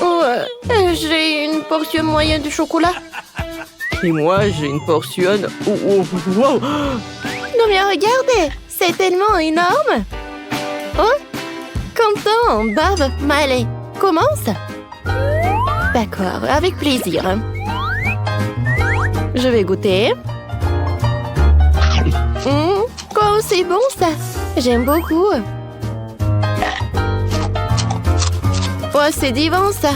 Oh, j'ai une portion moyenne de chocolat. Et moi, j'ai une portion... Oh, oh, wow. Non mais regardez, c'est tellement énorme. Oh, Quentin, Bob, Miley, commence. D'accord, avec plaisir. Je vais goûter. Oh, c'est bon ça. J'aime beaucoup. Oh, c'est divin ça.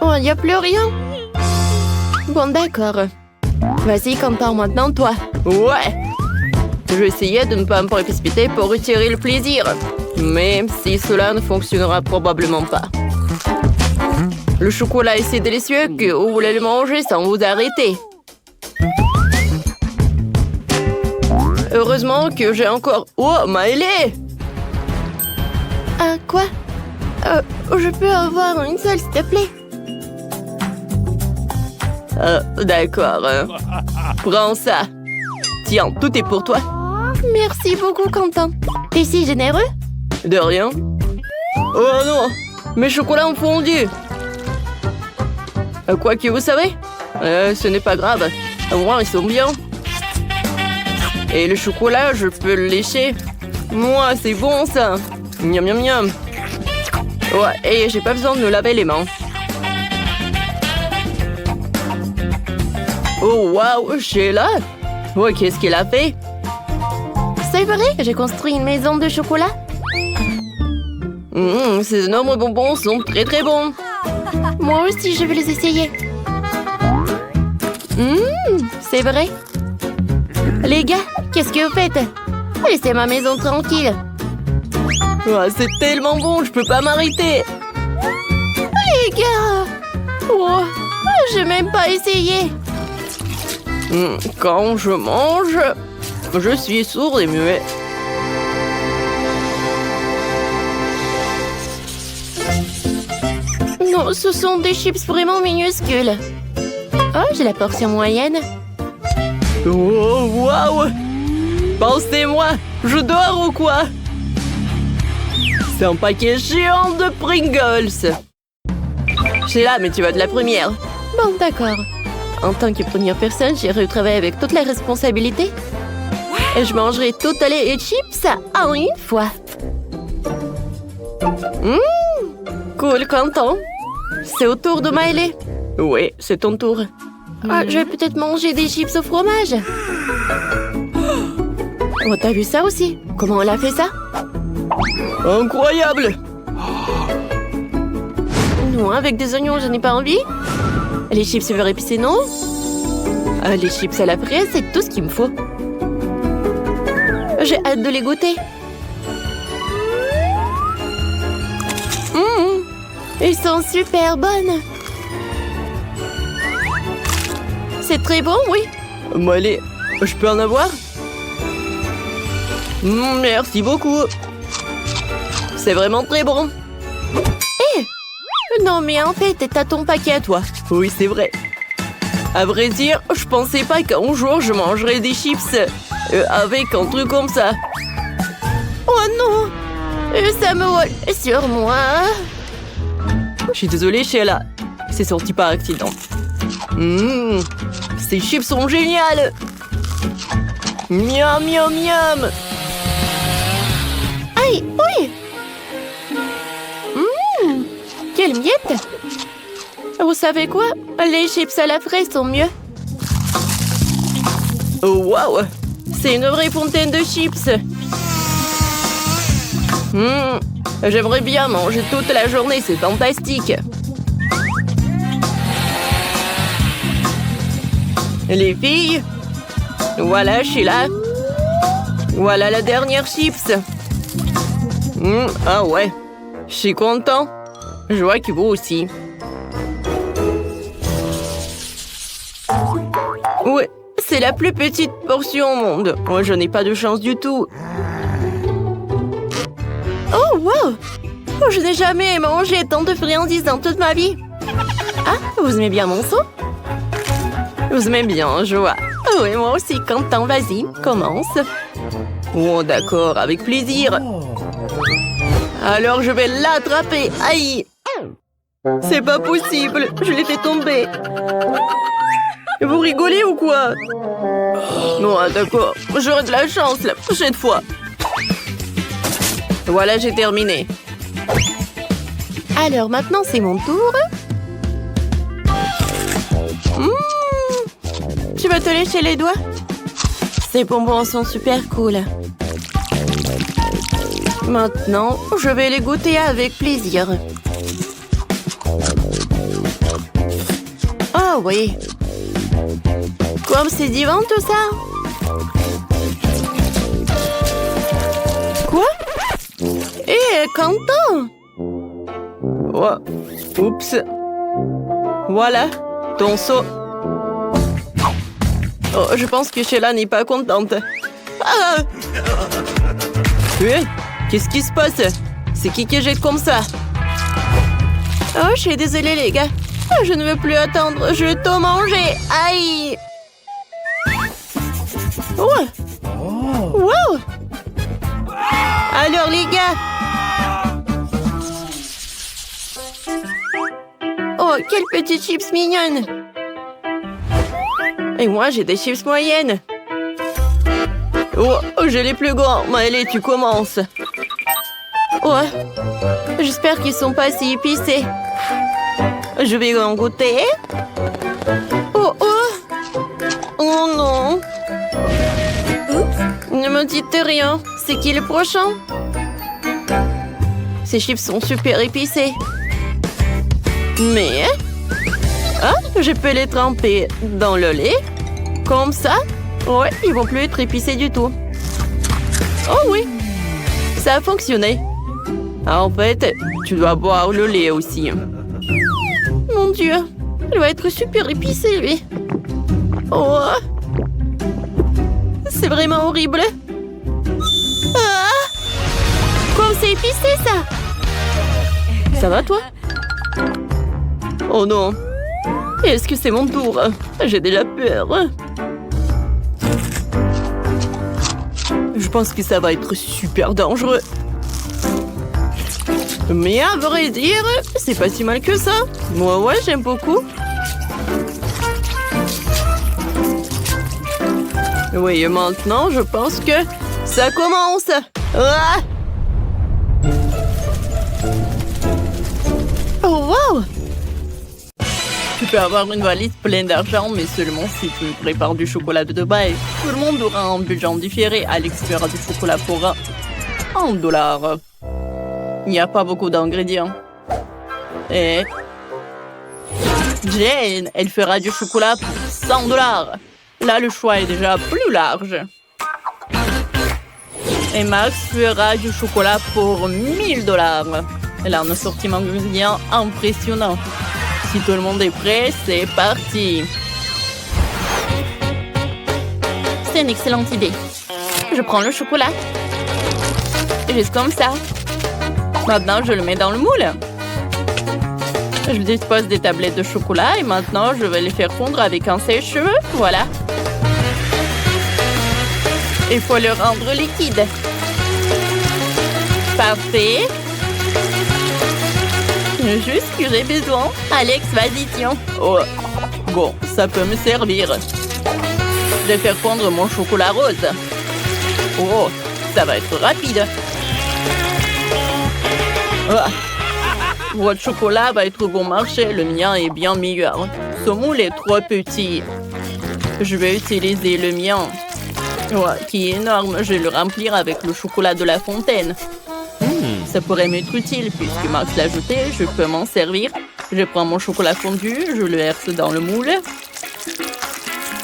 Oh, il n'y a plus rien. Bon, d'accord. Vas-y, Quentin, maintenant toi. Ouais. Je vais essayer de ne pas me précipiter pour retirer le plaisir. Mais si cela ne fonctionnera probablement pas. Le chocolat est si délicieux que vous voulez le manger sans vous arrêter. Heureusement que j'ai encore... Oh, Miley! Quoi? Je peux avoir une seule, s'il te plaît? D'accord. Prends ça. Tiens, tout est pour toi. Merci beaucoup, Quentin. T'es si généreux? De rien. Oh non! Mes chocolats ont fondu! Quoi que vous savez? Ce n'est pas grave. Au moins, ils sont bien. Et le chocolat, je peux le lécher. Moi, c'est bon, ça. Miam, miam, miam. Ouais, et j'ai pas besoin de me laver les mains. Oh, waouh, Sheila! Oh, qu'est-ce qu'elle a fait? C'est vrai, j'ai construit une maison de chocolat. Ces énormes bonbons sont très très bons. Moi aussi, je vais les essayer. C'est vrai. Les gars, qu'est-ce que vous faites? Laissez ma maison tranquille. Oh, c'est tellement bon, je peux pas m'arrêter. Les gars! Oh, j'ai même pas essayé. Quand je mange, je suis sourd et muet. Non, ce sont des chips vraiment minuscules. Oh, j'ai la portion moyenne. Oh, waouh! Pensez-moi, je dors ou quoi? C'est un paquet géant de Pringles. Sheila, mais tu vas de la première. Bon, d'accord. En tant que première personne, j'irai travailler avec toute la responsabilité. Et je mangerai tout les chips en une fois. Cool, Quentin. C'est au tour de Miley. Oui, c'est ton tour. Je vais peut-être manger des chips au fromage. Oh, t'as vu ça aussi? Comment elle a fait ça? Incroyable! Non, avec des oignons, je n'ai pas envie. Les chips beurre épicé, non? Les chips à la fraise, c'est tout ce qu'il me faut. J'ai hâte de les goûter. Ils sont super bonnes. C'est très bon, oui. Allez, je peux en avoir? Merci beaucoup. C'est vraiment très bon. Non, mais en fait, t'as ton paquet à toi. Oui, c'est vrai. À vrai dire, je pensais pas qu'un jour je mangerais des chips avec un truc comme ça. Oh non! Ça me vole sur moi. Je suis désolée, Sheila. C'est sorti par accident. Ces chips sont géniales. Miam, miam, miam. Aïe, oui. Quelle miette! Vous savez quoi? Les chips à la fraise sont mieux. Oh, waouh! C'est une vraie fontaine de chips. J'aimerais bien manger toute la journée, c'est fantastique. Les filles, voilà, Sheila. Voilà la dernière chips. Ah ouais, je suis content. Je vois que vous aussi. Ouais, c'est la plus petite portion au monde. Moi, je n'ai pas de chance du tout. Oh, wow! Oh, je n'ai jamais mangé tant de friandises dans toute ma vie. Ah, vous aimez bien mon seau? Vous aimez bien, je vois. Oh, et moi aussi, Quentin, vas-y, commence. Oh, d'accord, avec plaisir. Alors je vais l'attraper. Aïe! C'est pas possible, je l'ai fait tomber. Vous rigolez ou quoi? Non, d'accord, j'aurai de la chance la prochaine fois. Voilà, j'ai terminé. Alors maintenant, c'est mon tour. Tu vas te lécher les doigts? Ces bonbons sont super cool. Maintenant, je vais les goûter avec plaisir. Oh oui. Comme c'est divin tout ça. Quoi? Eh, Quentin! Oh. Oups. Voilà, ton seau. Oh, je pense que Sheila n'est pas contente. Ah! Qu'est-ce qui se passe? C'est qui jette comme ça? Oh, je suis désolée les gars. Je ne veux plus attendre, je vais tout manger. Aïe! Oh! Wow! Alors les gars! Oh, quelle petite chips mignonne! Et moi, j'ai des chips moyennes. Oh, j'ai les plus grands. Maëlée, tu commences. Oh, j'espère qu'ils sont pas si épicés. Je vais en goûter. Oh, oh! Oh non! Ne me dites rien. C'est qui le prochain? Ces chips sont super épicés. Mais... Ah, je peux les tremper dans le lait. Comme ça. Ouais, ils vont plus être épicés du tout. Oh oui, ça a fonctionné. En fait, tu dois boire le lait aussi. Mon Dieu, il va être super épicé, lui. Oh, c'est vraiment horrible. Ah, comme c'est épicé, ça. Ça va, toi? Oh non. Est-ce que c'est mon tour? J'ai déjà peur. Je pense que ça va être super dangereux. Mais à vrai dire, c'est pas si mal que ça. Moi, ouais, j'aime beaucoup. Oui, et maintenant, je pense que ça commence. Ah! Oh, wow! Tu peux avoir une valise pleine d'argent, mais seulement si tu prépares du chocolat de Dubaï. Tout le monde aura un budget différé. Alex fera du chocolat pour $1. Il n'y a pas beaucoup d'ingrédients. Et Jane, elle fera du chocolat pour $100. Là, le choix est déjà plus large. Et Max fera du chocolat pour $1000. Elle a un assortiment d'ingrédients impressionnant. Si tout le monde est prêt, c'est parti. C'est une excellente idée. Je prends le chocolat. Juste comme ça. Maintenant, je le mets dans le moule. Je dispose des tablettes de chocolat et maintenant, je vais les faire fondre avec un sèche-cheveux. Voilà. Il faut le rendre liquide. Parfait. Juste ce que j'ai besoin. Alex, vas-y, tiens. Oh, bon, ça peut me servir. Je vais faire fondre mon chocolat rose. Oh, ça va être rapide. Ah. Votre chocolat va être bon marché. Le mien est bien meilleur. Ce moule est trop petit. Je vais utiliser le mien. Ouais, qui est énorme. Je vais le remplir avec le chocolat de la fontaine. Ça pourrait m'être utile puisque Max l'a ajouté. Je peux m'en servir. Je prends mon chocolat fondu, je le verse dans le moule.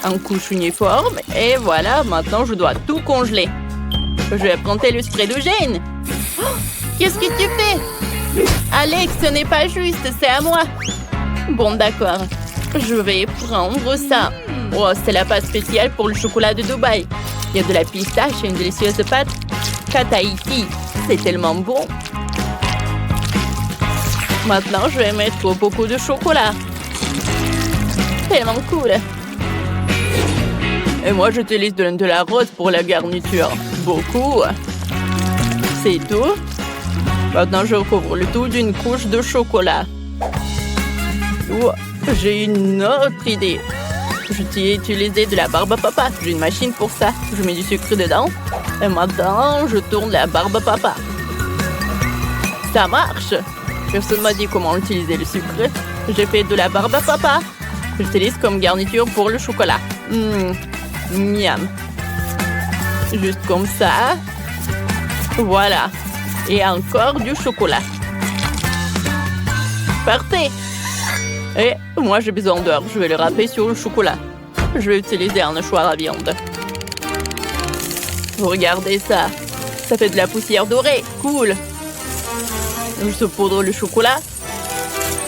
En couche uniforme. Et voilà, maintenant je dois tout congeler. Je vais prendre le spray de Jane. Oh, qu'est-ce que tu fais? Alex, ce n'est pas juste, c'est à moi. Bon, d'accord. Je vais prendre ça. Oh, c'est la pâte spéciale pour le chocolat de Dubaï. Il y a de la pistache et une délicieuse pâte Tahiti. C'est tellement bon. Maintenant, je vais mettre beaucoup de chocolat. Tellement cool. Et moi, j'utilise de la rose pour la garniture. Beaucoup. C'est tout. Maintenant, je recouvre le tout d'une couche de chocolat. Oh, j'ai une autre idée. J'ai utilisé de la barbe à papa. J'ai une machine pour ça. Je mets du sucre dedans. Et maintenant, je tourne la barbe à papa. Ça marche. Personne m'a dit comment utiliser le sucre. J'ai fait de la barbe à papa. J'utilise comme garniture pour le chocolat. Miam. Juste comme ça. Voilà. Et encore du chocolat. Parfait. Et moi, j'ai besoin d'heures. Je vais le râper sur le chocolat. Je vais utiliser un hachoir à viande. Regardez ça. Ça fait de la poussière dorée. Cool. Je saupoudre le chocolat.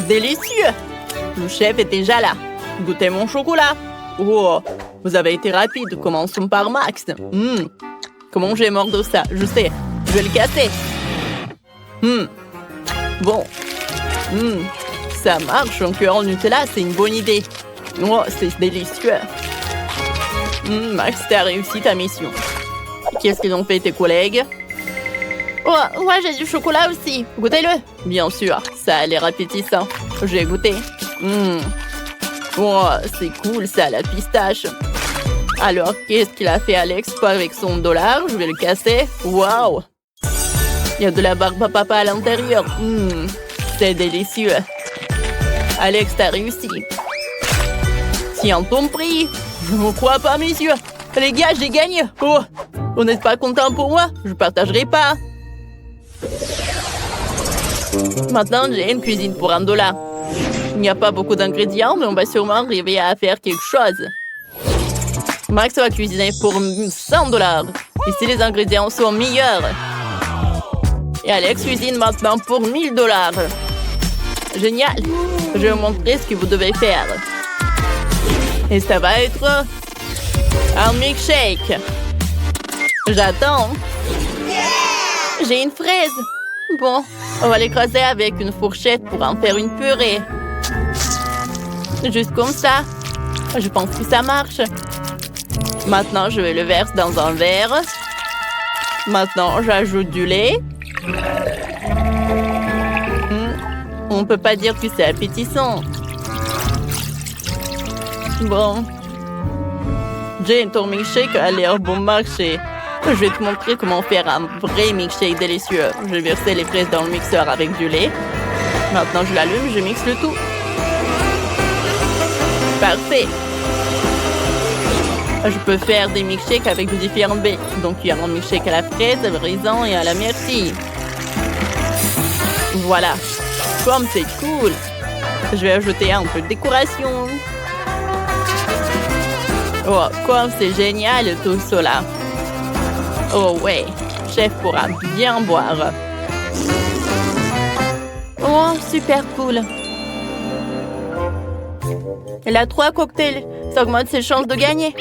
Délicieux. Le chef est déjà là. Goûtez mon chocolat. Oh, vous avez été rapide. Commençons par Max. Comment je vais mordre ça? Je sais. Je vais le casser. Bon. Ça marche. Un cœur en Nutella, c'est une bonne idée. Oh, c'est délicieux. Max, t'as réussi ta mission. Qu'est-ce qu'ils ont fait tes collègues? Oh, ouais, j'ai du chocolat aussi. Goûtez-le. Bien sûr, ça a l'air appétissant. J'ai goûté. Oh, c'est cool ça, la pistache. Alors, qu'est-ce qu'il a fait Alex avec son dollar? Je vais le casser. Waouh! Il y a de la barbe à papa à l'intérieur. C'est délicieux. Alex, t'as réussi. Tiens ton prix. Je ne crois pas, messieurs. Les gars, j'ai gagné. Oh, vous n'êtes pas content pour moi? Je partagerai pas. Maintenant, j'ai une cuisine pour $1. Il n'y a pas beaucoup d'ingrédients, mais on va sûrement arriver à faire quelque chose. Max va cuisiner pour $100. Ici, les ingrédients sont meilleurs. Et Alex cuisine maintenant pour $1000. Génial. Je vais vous montrer ce que vous devez faire. Et ça va être un milkshake. J'attends. J'ai une fraise. Bon, on va l'écraser avec une fourchette pour en faire une purée. Juste comme ça. Je pense que ça marche. Maintenant, je vais le verser dans un verre. Maintenant, j'ajoute du lait. On ne peut pas dire que c'est appétissant. Bon. Jane, ton milkshake a l'air bon marché. Je vais te montrer comment faire un vrai milkshake délicieux. Je vais verser les fraises dans le mixeur avec du lait. Maintenant, je l'allume, je mixe le tout. Parfait. Je peux faire des milkshakes avec de différentes baies. Donc, il y a un milkshake à la fraise, au raisin et à la myrtille. Voilà. Comme c'est cool. Je vais ajouter un peu de décoration. Oh, comme c'est génial tout cela. Oh ouais, chef pourra bien boire. Oh, super cool. Elle a 3 cocktails. Ça augmente ses chances de gagner.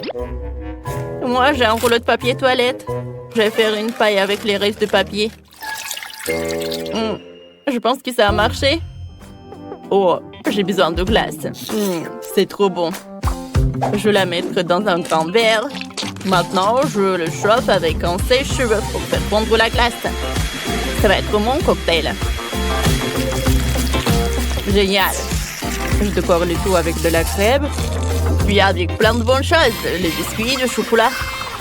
Moi, j'ai un rouleau de papier toilette. Je vais faire une paille avec les restes de papier. Je pense que ça a marché. Oh, j'ai besoin de glace. C'est trop bon. Je vais la mettre dans un grand verre. Maintenant, je le chauffe avec un sèche-cheveux pour faire fondre la glace. Ça va être mon cocktail. Génial. Je décore le tout avec de la crème. Puis avec plein de bonnes choses. Les biscuits, le chocolat.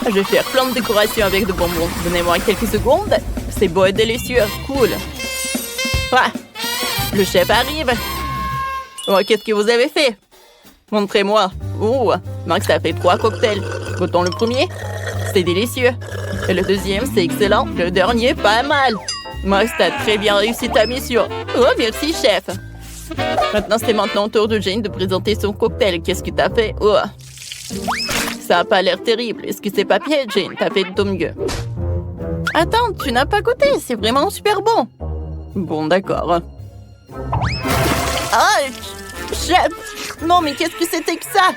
Je vais faire plein de décorations avec de bonbons. Donnez-moi quelques secondes. C'est beau et délicieux. Cool. Ah, le chef arrive. Oh, qu'est-ce que vous avez fait? Montrez-moi. Oh, Max a fait 3 cocktails. Goûtons le premier. C'est délicieux. Et le deuxième, c'est excellent. Le dernier, pas mal. Max, t'as très bien réussi ta mission. Oh, merci, chef. Maintenant, c'est maintenant au tour de Jane de présenter son cocktail. Qu'est-ce que t'as fait? Oh, ça a pas l'air terrible. Est-ce que c'est papier, Jane? T'as fait de ton mieux. Attends, tu n'as pas goûté. C'est vraiment super bon. Bon, d'accord. Ah, chef! Non, mais qu'est-ce que c'était que ça?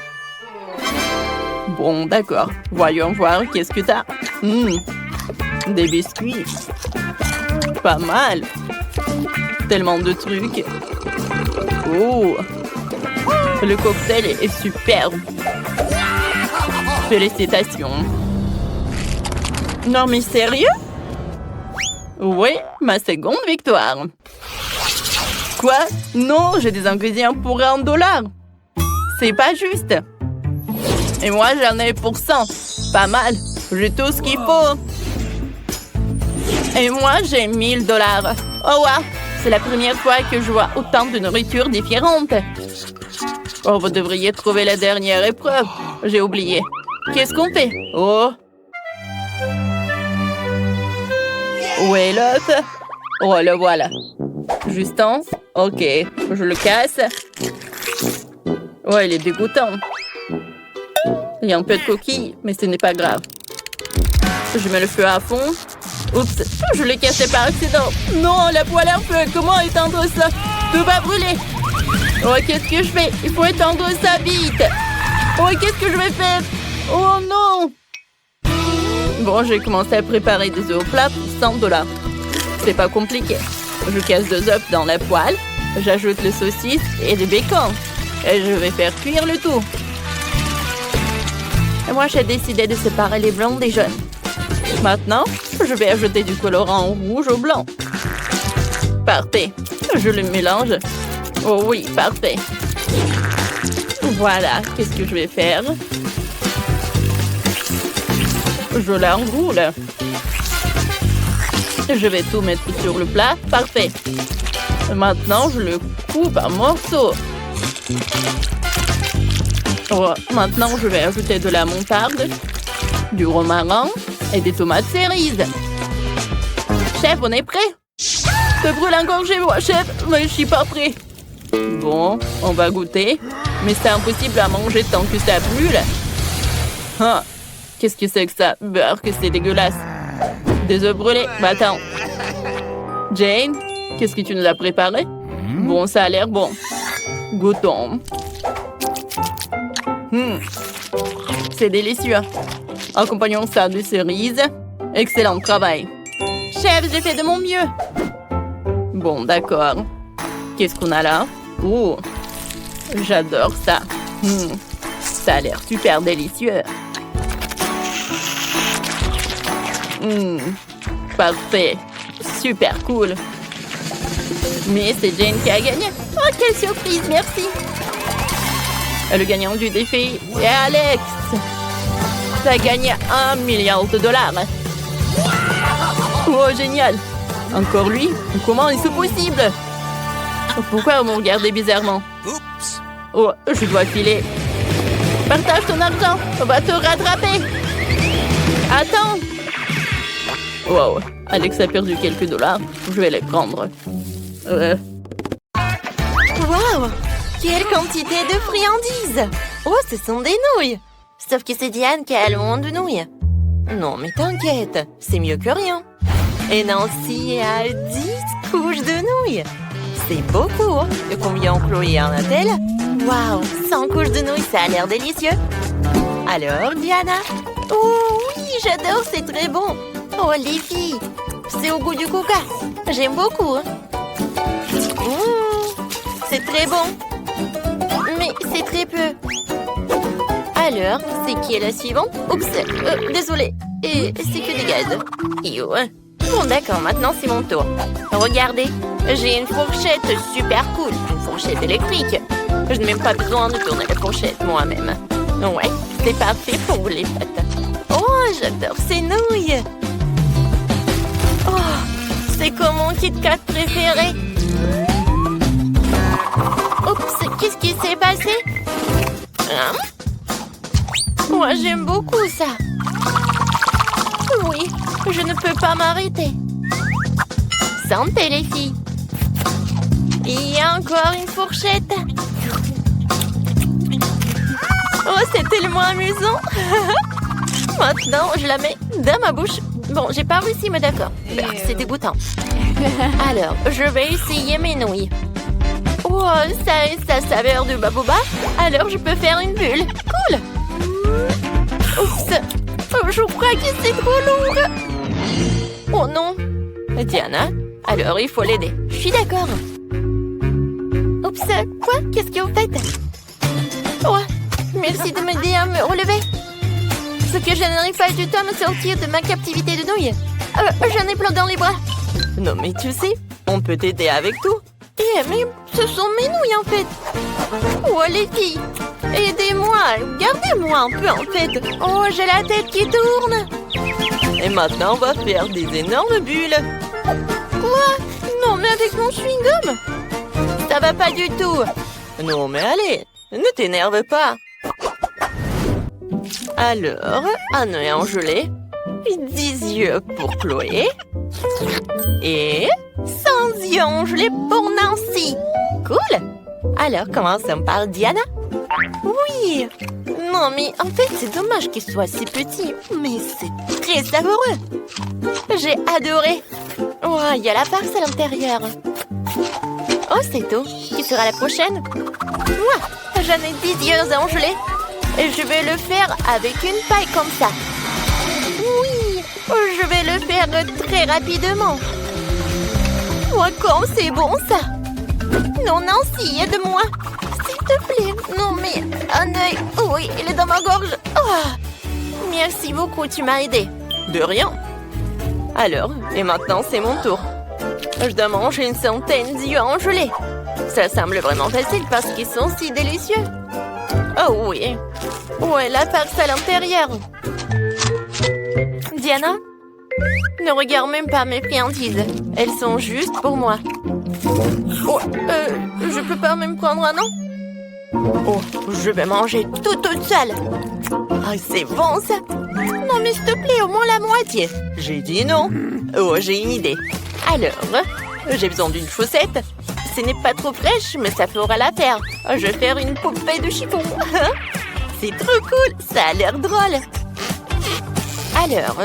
Bon, d'accord. Voyons voir, qu'est-ce que t'as? Des biscuits. Pas mal. Tellement de trucs. Oh! Le cocktail est superbe. Félicitations. Non, mais sérieux? Oui, Ma seconde victoire. Quoi? Non, j'ai des ingrédients pour $1. C'est pas juste. Et moi, j'en ai pour 100. Pas mal. J'ai tout ce qu'il faut. Et moi, j'ai $1000. Oh wow! C'est la première fois que je vois autant de nourriture différente. Oh, vous devriez trouver la dernière épreuve. J'ai oublié. Qu'est-ce qu'on fait? Oh! Où est l'autre? Oh, le voilà. Justin? Ok, je le casse. Ouais, il est dégoûtant. Il y a un peu de coquille, mais ce n'est pas grave. Je mets le feu à fond. Oups, je l'ai cassé par accident. Non, la poêle à feu, comment éteindre ça? Tout va brûler. Oh, qu'est-ce que je fais? Il faut éteindre ça vite. Oh, qu'est-ce que je vais faire? Oh non! Bon, j'ai commencé à préparer des œufs au plat pour $100. C'est pas compliqué. Je casse 2 œufs dans la poêle. J'ajoute le saucisse et le bacon. Et je vais faire cuire le tout. Et moi, j'ai décidé de séparer les blancs des jaunes. Maintenant, je vais ajouter du colorant rouge au blanc. Parfait. Je le mélange. Oh oui, parfait. Voilà, qu'est-ce que je vais faire? Je l'enroule. Je vais tout mettre sur le plat. Parfait. Maintenant, je le coupe en morceaux. Oh, maintenant, je vais ajouter de la moutarde, du romarin et des tomates cerises. Chef, on est prêt? Ça brûle encore chez moi, chef, mais je suis pas prêt. Bon, on va goûter. Mais c'est impossible à manger tant que ça brûle. Ah, qu'est-ce que c'est que ça? Beurre, que c'est dégueulasse. Des œufs brûlés. Bah attends. Jane, qu'est-ce que tu nous as préparé? Bon, ça a l'air bon. Goûtons. C'est délicieux. Accompagnons ça de cerises. Excellent travail. Chef, j'ai fait de mon mieux. Bon, d'accord. Qu'est-ce qu'on a là? Oh, j'adore ça. Ça a l'air super délicieux. Parfait. Super cool. Mais c'est Jane qui a gagné. Oh, quelle surprise, merci. Le gagnant du défi est Alex. Ça a gagné $1 milliard. Oh, génial. Encore lui? Comment est-ce possible? Pourquoi vous me regardez bizarrement? Oh, je dois filer. Partage ton argent. On va te rattraper. Attends. Wow. Alex a perdu quelques dollars. Je vais les prendre. Wow! Quelle quantité de friandises! Oh, ce sont des nouilles! Sauf que c'est Diane qui a le moins de nouilles. Non, mais t'inquiète, c'est mieux que rien. Et Nancy a 10 couches de nouilles. C'est beaucoup, hein? Et combien Chloé en a-t-elle? Waouh, 100 couches de nouilles, ça a l'air délicieux. Alors, Diana? Oh oui, j'adore, c'est très bon. Oh, les filles, c'est au goût du coca. J'aime beaucoup. Hein? C'est très bon. Mais c'est très peu. Alors, c'est qui est la suivante? Oups, désolée. Et c'est que des gaz. Bon, d'accord, maintenant c'est mon tour. Regardez, j'ai une fourchette super cool. Une fourchette électrique. Je n'ai même pas besoin de tourner la fourchette moi-même. Ouais, c'est parfait pour les pâtes. Oh, j'adore ces nouilles. Oh, c'est comme mon Kit Kat préféré. Oups, qu'est-ce qui s'est passé? Hein? Moi, j'aime beaucoup ça. Oui, je ne peux pas m'arrêter. Santé, les filles. Il y a encore une fourchette. Oh, c'est tellement amusant. Maintenant, je la mets dans ma bouche. Bon, j'ai pas réussi, mais d'accord. C'est dégoûtant. Alors, je vais essayer mes nouilles. Oh, ça a sa saveur de baboba. Alors, je peux faire une bulle. Cool. Oups. Oh, je crois que c'est trop lourd. Oh non. Diana, alors il faut l'aider. Je suis d'accord. Oups. Quoi? Qu'est-ce que vous faites? Oh, merci de m'aider à me relever. Ce que je n'arrive pas du tout à me sortir de ma captivité de nouilles. J'en ai plein dans les bras. Non, mais tu sais, on peut t'aider avec tout. Eh, mais ce sont mes nouilles, en fait. Oh, les filles, aidez-moi. Gardez-moi un peu, en fait. Oh, j'ai la tête qui tourne. Et maintenant, on va faire des énormes bulles. Quoi? Non, mais avec mon chewing-gum? Ça va pas du tout. Non, mais allez, ne t'énerve pas. Alors, un œil en gelée, 10 yeux pour Chloé et 100 yeux en gelée pour Nancy. Cool. Alors, commençons par Diana. Oui. Non, mais en fait, c'est dommage qu'il soit si petit, mais c'est très savoureux. J'ai adoré. Oh, il y a la farce à l'intérieur. Oh, c'est tout. Qui sera la prochaine? Moi, j'en ai 10 yeux en gelée. Et je vais le faire avec une paille comme ça. Oui, je vais le faire très rapidement. Oh, comme c'est bon ça. Non, Nancy, aide-moi. S'il te plaît. Non, mais un œil. Oui, il est dans ma gorge. Oh. Merci beaucoup, tu m'as aidé. De rien. Alors, et maintenant c'est mon tour. Je dois manger une centaine d'yeux en gelée. Ça semble vraiment facile parce qu'ils sont si délicieux. Oh oui. Ouais, la farce à l'intérieur. Diana, ne regarde même pas mes friandises. Elles sont juste pour moi. Oh, je peux pas même prendre un an? Oh, je vais manger toute seule. Ah, c'est bon ça. Non, mais s'il te plaît, au moins la moitié. J'ai dit non. Oh, j'ai une idée. Alors, j'ai besoin d'une chaussette. Ce n'est pas trop fraîche, mais ça fera l'affaire. Je vais faire une poupée de chiffon. C'est trop cool, ça a l'air drôle. Alors,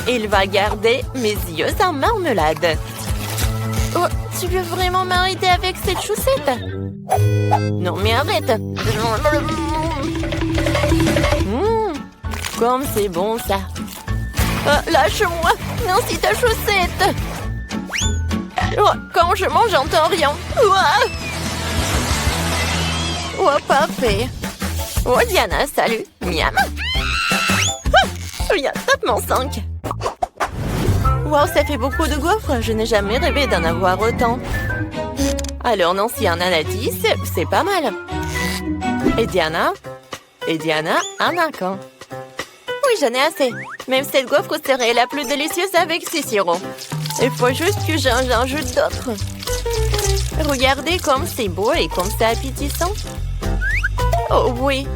il va garder mes yeux en marmelade. Oh, tu veux vraiment m'arrêter avec cette chaussette? Non, mais arrête. Comme c'est bon, ça. Lâche-moi. Non, c'est ta chaussette. Oh, quand je mange, j'entends rien. Oh, parfait. Oh, Diana, salut. Miam. Viens, tape-moi 5. Wow, ça fait beaucoup de gaufres. Je n'ai jamais rêvé d'en avoir autant. Alors, Nancy en a 10, c'est pas mal. Et Diana, en a quand? Oui, j'en ai assez. Même cette gaufre serait la plus délicieuse avec ses sirops. Il faut juste que j'en ajoute d'autres. Regardez comme c'est beau et comme c'est appétissant. Oh oui,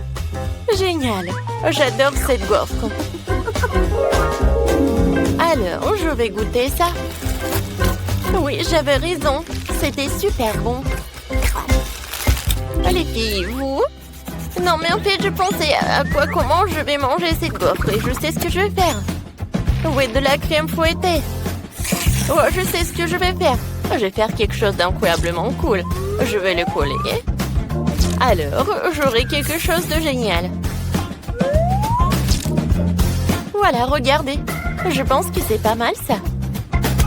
génial. J'adore cette gaufre. Alors, je vais goûter ça. Oui, j'avais raison. C'était super bon. Les filles, vous? Non, mais en fait, je pensais à comment je vais manger cette gaufre et je sais ce que je vais faire. Oui, de la crème fouettée. Oh, je sais ce que je vais faire. Je vais faire quelque chose d'incroyablement cool. Je vais le coller. Alors, j'aurai quelque chose de génial. Voilà, regardez. Je pense que c'est pas mal, ça.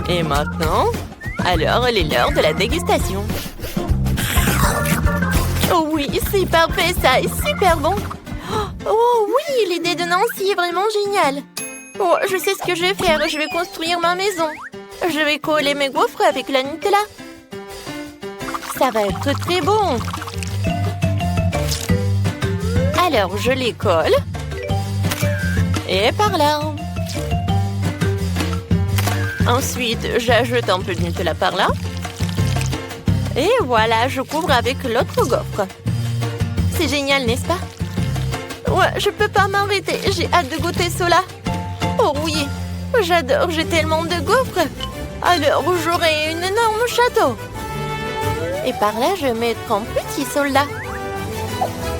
Et maintenant, alors, il est l'heure de la dégustation. Oh oui, c'est parfait, ça est super bon. Oh oui, l'idée de Nancy est vraiment géniale. Oh, je sais ce que je vais faire. Je vais construire ma maison. Je vais coller mes gaufres avec la Nutella. Ça va être très bon. Alors, je les colle. Et par là. Ensuite, j'ajoute un peu de Nutella par là. Et voilà, je couvre avec l'autre gaufre. C'est génial, n'est-ce pas? Ouais, je peux pas m'arrêter. J'ai hâte de goûter cela. Oh oui, j'adore, j'ai tellement de gaufres. Alors, j'aurai un énorme château. Et par là, je vais mettre un petit soldat.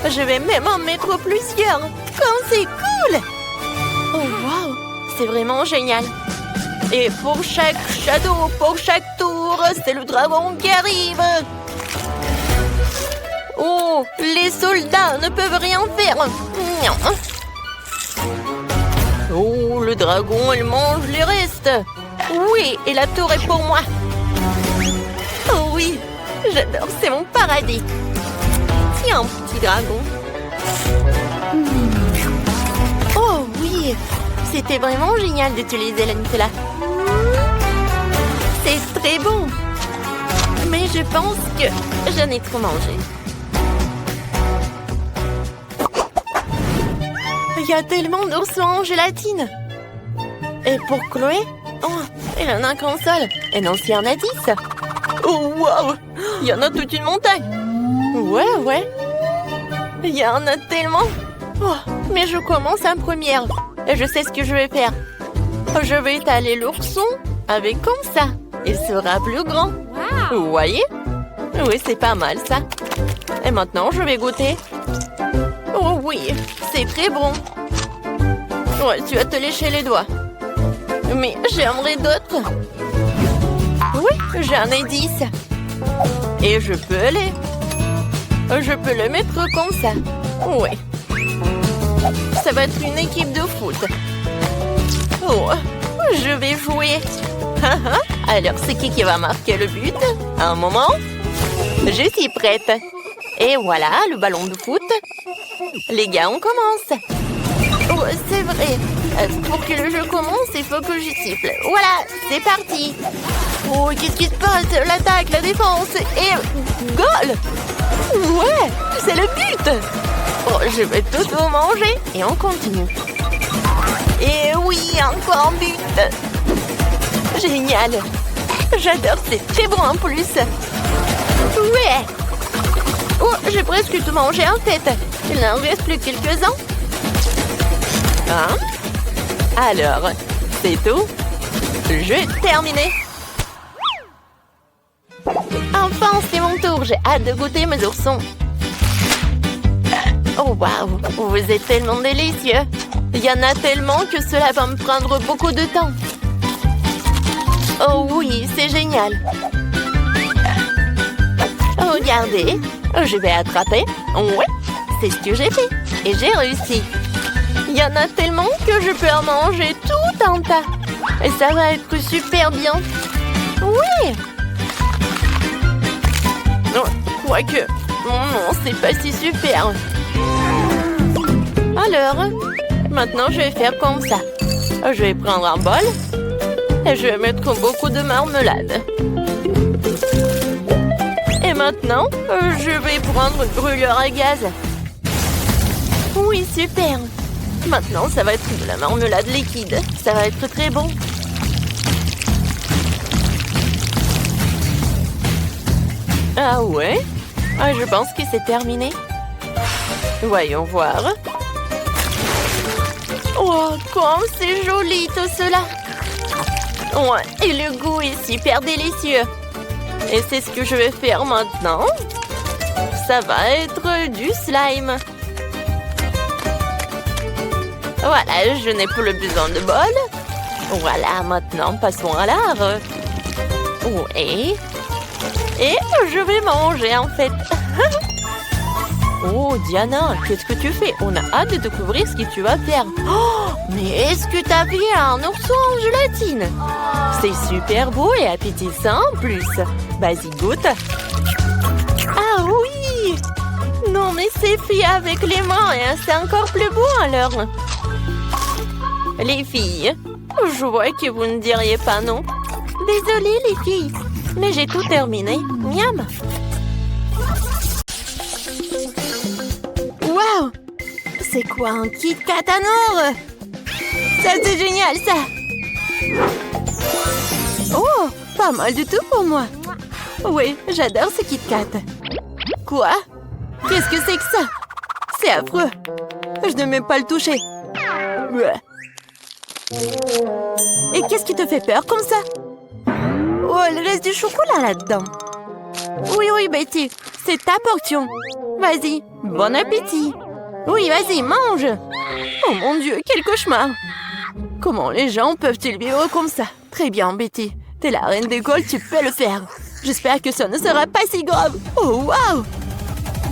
Je vais même en mettre plusieurs. Comme c'est cool! Oh, wow! C'est vraiment génial. Et pour chaque château, pour chaque tour, c'est le dragon qui arrive. Oh, les soldats ne peuvent rien faire. Oh, le dragon, il mange les restes. Oui, et la tour est pour moi. Oh oui, j'adore, c'est mon paradis. Tiens, petit dragon. Oh oui, c'était vraiment génial d'utiliser la Nutella. très bon. Mais je pense que j'en ai trop mangé. Il y a tellement d'oursons en gélatine. Et pour Chloé, oh, elle en a qu'un seul. Et Nancy en a 10. Oh, wow! Il y en a toute une montagne. Ouais. Il y en a tellement. Oh, mais je commence en première. Et je sais ce que je vais faire. Je vais étaler l'ourson avec comme ça. Il sera plus grand. Wow. Vous voyez? Oui, c'est pas mal ça. Et maintenant, je vais goûter. Oh oui, c'est très bon. Ouais, tu vas te lécher les doigts. Mais j'aimerais d'autres. Oui, j'en ai 10. Et je peux le mettre comme ça. Oui. Ça va être une équipe de foot. Oh, je vais jouer. Alors, c'est qui va marquer le but? Un moment. Je suis prête. Et voilà, le ballon de foot. Les gars, on commence. Oh, c'est vrai. Pour que le jeu commence, il faut que je siffle. Voilà, c'est parti. Oh, qu'est-ce qui se passe? L'attaque, la défense et... goal! Ouais, c'est le but! Oh, je vais tout vous manger et on continue. Et oui, encore un but! Génial! J'adore, c'est très bon en plus! Ouais! Oh, j'ai presque tout mangé en fait! Il n'en reste plus quelques-uns. Hein? Alors, c'est tout? Jeu terminé! Enfin, c'est mon tour! J'ai hâte de goûter mes oursons! Oh waouh! Vous êtes tellement délicieux! Il y en a tellement que cela va me prendre beaucoup de temps! Oh oui, c'est génial! Regardez! Je vais attraper! Ouais! C'est ce que j'ai fait! Et j'ai réussi! Il y en a tellement que je peux en manger tout un tas! Et ça va être super bien! Oui! Non, quoique... non, c'est pas si super! Alors, maintenant je vais faire comme ça. Je vais prendre un bol et je vais mettre beaucoup de marmelade. Et maintenant, je vais prendre un brûleur à gaz. Oui, super. Maintenant, ça va être de la marmelade liquide. Ça va être très bon. Ah ouais? Ah, je pense que c'est terminé. Voyons voir. Oh, comme c'est joli tout cela! Ouais, et le goût est super délicieux. Et c'est ce que je vais faire maintenant. Ça va être du slime. Voilà, je n'ai plus besoin de bol. Voilà, maintenant passons à l'art. Ouais. Et je vais manger en fait. Oh, Diana, qu'est-ce que tu fais? On a hâte de découvrir ce que tu vas faire. Oh, mais est-ce que t'as vu un ourson en gélatine? C'est super beau et appétissant en plus. Vas-y, goûte. Ah oui! Non, mais c'est fait avec les mains et c'est encore plus beau alors. Les filles, je vois que vous ne diriez pas non. Désolée les filles, mais j'ai tout terminé. Miam! Wow! C'est quoi un Kit Kat en or? Ça, c'est génial, ça! Oh! Pas mal du tout pour moi! Oui, j'adore ce Kit Kat! Quoi? Qu'est-ce que c'est que ça? C'est affreux! Je ne vais pas le toucher! Et qu'est-ce qui te fait peur comme ça? Oh, il reste du chocolat là-dedans! Oui, Betty, c'est ta portion! Vas-y, bon appétit! Oui, vas-y, mange! Oh mon Dieu, quel cauchemar! Comment les gens peuvent-ils vivre comme ça? Très bien, Betty. T'es la reine d'école, tu peux le faire. J'espère que ça ne sera pas si grave. Oh, waouh!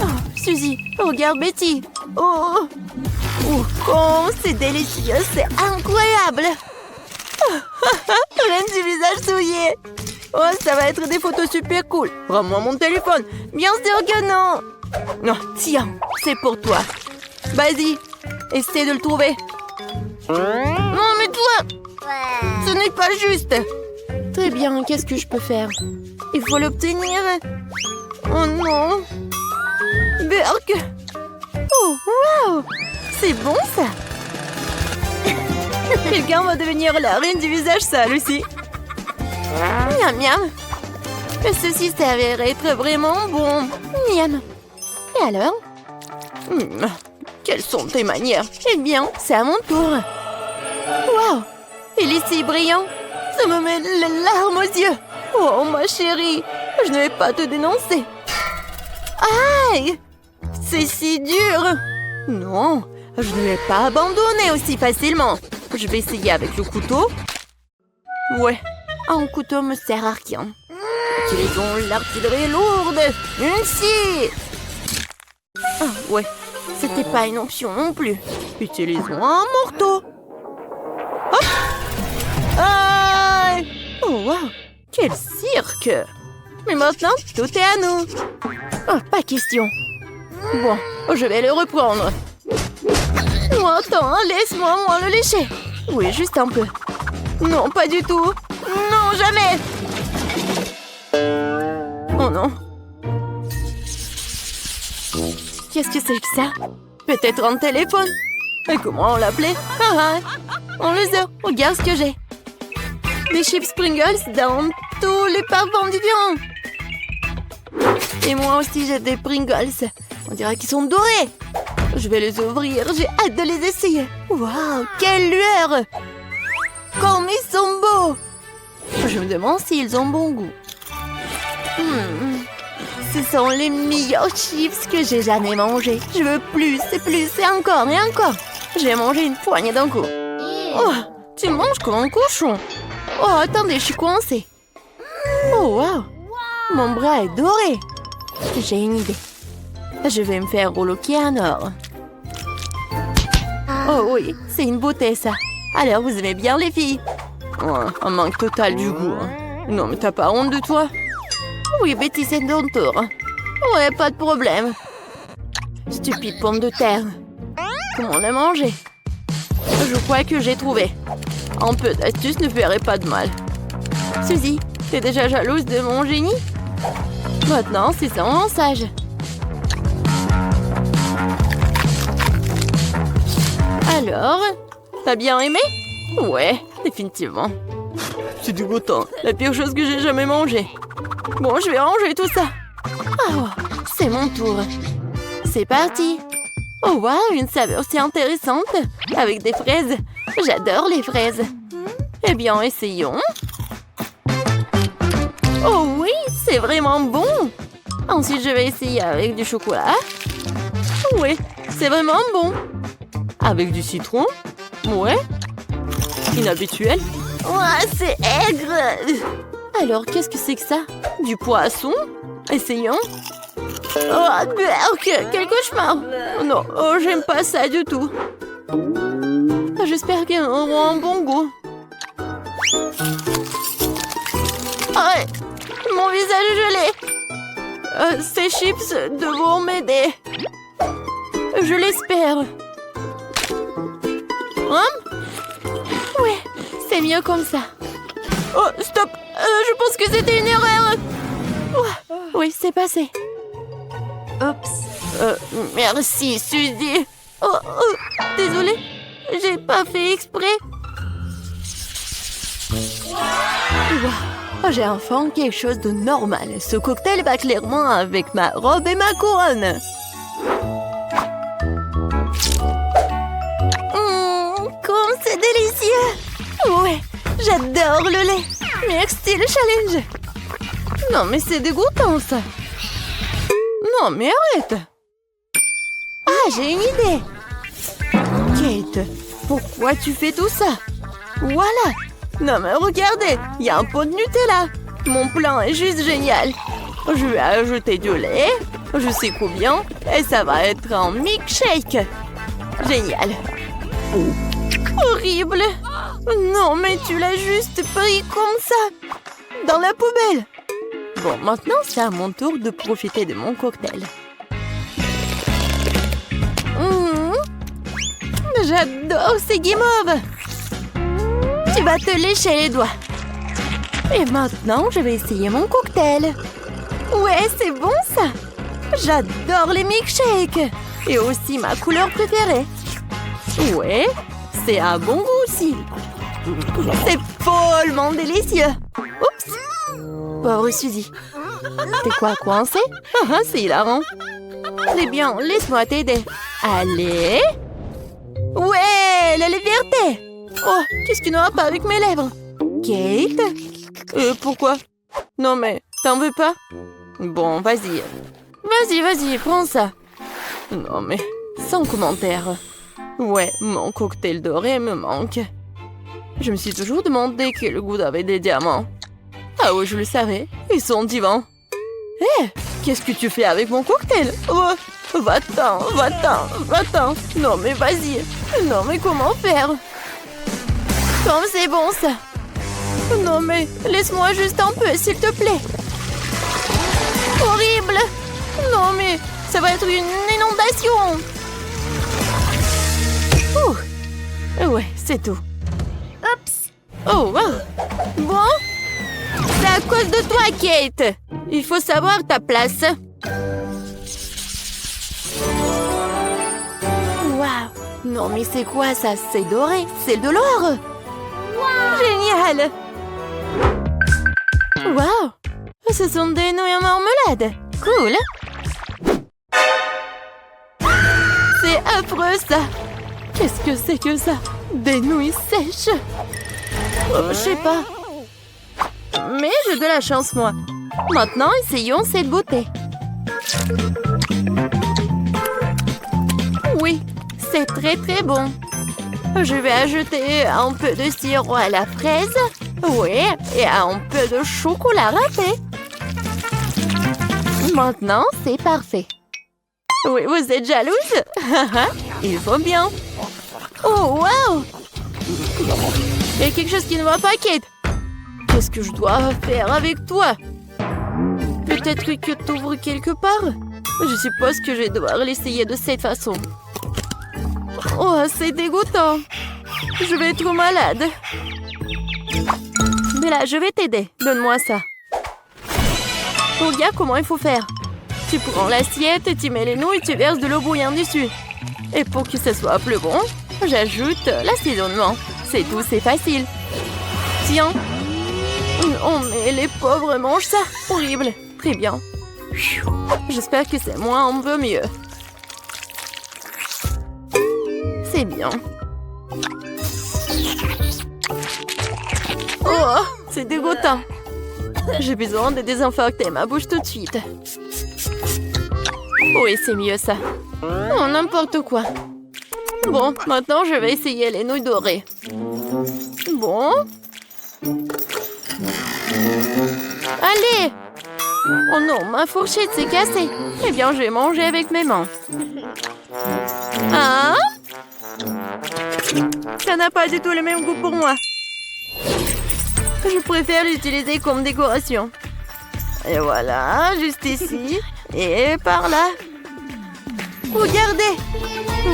Oh, Suzy, regarde Betty. Oh, c'est délicieux, c'est incroyable! Reine du visage souillé. Oh, ça va être des photos super cool. Rends-moi mon téléphone. Bien sûr que non. Non, tiens, c'est pour toi. Vas-y, essaie de le trouver. Non, mais toi, ce n'est pas juste. Très bien, qu'est-ce que je peux faire? Il faut l'obtenir. Oh non. Burk. Oh, wow. C'est bon, ça. Quelqu'un va devenir la reine du visage sale aussi. Miam, miam. Ceci s'avère être vraiment bon. Miam. Et alors? Quelles sont tes manières? Eh bien, c'est à mon tour. Wow. Il est si brillant. Ça me met les larmes aux yeux. Oh, ma chérie. Je ne vais pas te dénoncer. Aïe. C'est si dur. Non, je ne vais pas abandonner aussi facilement. Je vais essayer avec le couteau. Ouais, un couteau me sert à rien. Utilisons l'artillerie lourde. Une scie. Ah, ouais, c'était pas une option non plus. Utilisons un marteau. Hop. Aïe. Oh, wow. Quel cirque. Mais maintenant, tout est à nous. Oh, pas question. Bon, je vais le reprendre. Oh, attends, laisse-moi le lécher. Oui, juste un peu. Non, pas du tout. Non, jamais. Oh non. Qu'est-ce que c'est que ça? Peut-être un téléphone. Et comment on l'appelait? On les a. Regarde ce que j'ai. Des chips Pringles dans tous les parfums différents. Et moi aussi, j'ai des Pringles. On dirait qu'ils sont dorés. Je vais les ouvrir. J'ai hâte de les essayer. Waouh, quelle lueur! Comme ils sont beaux! Je me demande s'ils ont bon goût. Ce sont les meilleurs chips que j'ai jamais mangés. Je veux plus et encore et encore. Je vais manger une poignée d'un coup. Oh, tu manges comme un cochon. Oh, attendez, je suis coincée. Oh, wow! Mon bras est doré. J'ai une idée. Je vais me faire reloquer en or. Oh oui, c'est une beauté ça. Alors vous aimez bien les filles? Oh, un manque total du goût. Non mais t'as pas honte de toi? Oui Betty, c'est ton tour. Ouais, pas de problème. Stupide pomme de terre. Comment la manger? Je crois que j'ai trouvé. Un peu d'astuce ne ferait pas de mal. Suzy, t'es déjà jalouse de mon génie? Maintenant, c'est sans sage. Alors, t'as bien aimé? Ouais, définitivement. C'est dégoûtant. La pire chose que j'ai jamais mangée. Bon, je vais ranger tout ça. Oh, c'est mon tour. C'est parti. Oh, waouh, une saveur si intéressante. Avec des fraises. J'adore les fraises. Eh bien, essayons. Oh oui, c'est vraiment bon. Ensuite, je vais essayer avec du chocolat. Oui, c'est vraiment bon. Avec du citron? Ouais. Inhabituel? Ouais, c'est aigre. Alors, qu'est-ce que c'est que ça? Du poisson? Essayons. Oh, quel cauchemar. Non, oh, j'aime pas ça du tout. J'espère qu'ils auront un bon goût. Oh, mon visage gelé. Ces chips devront m'aider. Je l'espère. Ouais, c'est mieux comme ça. Oh, stop. Je pense que c'était une erreur. Oui, c'est passé. Oups. Merci, Suzy. Oh, désolée. J'ai pas fait exprès. Wow. J'ai enfin quelque chose de normal. Ce cocktail va clairement avec ma robe et ma couronne. Comme c'est délicieux. Ouais, j'adore le lait. Merci le challenge. Non, mais c'est dégoûtant, ça. Non, mais arrête. Ah, j'ai une idée. Kate, pourquoi tu fais tout ça? Voilà. Non, mais regardez, il y a un pot de Nutella. Mon plan est juste génial. Je vais ajouter du lait, je sais combien, et ça va être un milkshake. Génial. Horrible. Non, mais tu l'as juste pris comme ça. Dans la poubelle. Bon, maintenant, c'est à mon tour de profiter de mon cocktail. J'adore ces guimauves. Tu vas te lécher les doigts. Et maintenant, je vais essayer mon cocktail. Ouais, c'est bon ça. J'adore les milkshakes. Et aussi ma couleur préférée. Ouais, c'est un bon goût aussi. C'est follement délicieux. Oups. Pauvre Suzy. T'es quoi, coincé? Ah, c'est hilarant. Très bien, laisse-moi t'aider. Allez. Ouais, la liberté. Oh, qu'est-ce qui ne va pas avec mes lèvres? Kate? Pourquoi? Non mais, t'en veux pas? Bon, vas-y. Vas-y, prends ça. Non mais, sans commentaire. Ouais, mon cocktail doré me manque. Je me suis toujours demandé quel goût avaient des diamants. Ah oui, je le savais. Ils sont divins. Hé, qu'est-ce que tu fais avec mon cocktail? Oh, va-t'en. Non mais vas-y. Non mais comment faire? Comme c'est bon ça. Non mais, laisse-moi juste un peu, s'il te plaît. Horrible. Non mais, ça va être une inondation. Ouh. Ouais, c'est tout. Oups. Oh, wow. Bon. C'est à cause de toi, Kate. Il faut savoir ta place. Waouh. Non mais c'est quoi ça? C'est doré. C'est de l'or. Wow. Génial. Waouh. Ce sont des nouilles en marmelade. Cool. C'est affreux ça. Qu'est-ce que c'est que ça? Des nouilles sèches. Oh, je sais pas. Mais j'ai de la chance, moi. Maintenant, essayons cette beauté. Oui, c'est très très bon. Je vais ajouter un peu de sirop à la fraise. Oui, et un peu de chocolat râpé. Maintenant, c'est parfait. Oui, vous êtes jalouse? Il faut bien. Oh, wow! Il y a quelque chose qui ne va pas, Kate. Qu'est-ce que je dois faire avec toi? Peut-être que tu ouvres quelque part? Je suppose que je vais devoir l'essayer de cette façon. Oh, c'est dégoûtant. Je vais être malade. Mais là, je vais t'aider. Donne-moi ça. Regarde comment il faut faire. Tu prends l'assiette, tu mets les nouilles, tu verses de l'eau bouillante dessus. Et pour que ce soit plus bon, j'ajoute l'assaisonnement. C'est tout, c'est facile. Tiens. Oh, mais les pauvres mangent ça. Horrible. Très bien. J'espère que c'est moi un peu mieux. C'est bien. Oh, c'est dégoûtant. J'ai besoin de désinfecter ma bouche tout de suite. Oui, c'est mieux ça. Oh, n'importe quoi. Bon, maintenant je vais essayer les nouilles dorées. Bon. Allez! Oh non, ma fourchette s'est cassée. Eh bien, je vais manger avec mes mains. Ah? Ça n'a pas du tout le même goût pour moi. Je préfère l'utiliser comme décoration. Et voilà, juste ici. Et par là. Regardez.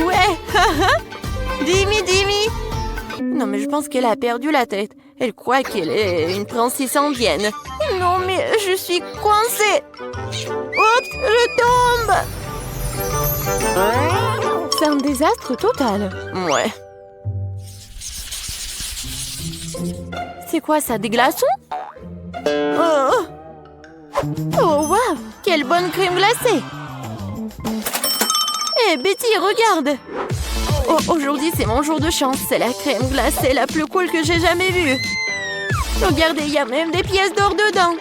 Ouais. Dimi. Non, mais je pense qu'elle a perdu la tête. Elle croit qu'elle est une princesse indienne. Non, mais je suis coincée. Oups, je tombe. C'est un désastre total. Ouais. C'est quoi ça, des glaçons? Oh, wow, quelle bonne crème glacée. Hé, Betty, regarde. Oh, aujourd'hui, c'est mon jour de chance. C'est la crème glacée la plus cool que j'ai jamais vue. Regardez, il y a même des pièces d'or dedans.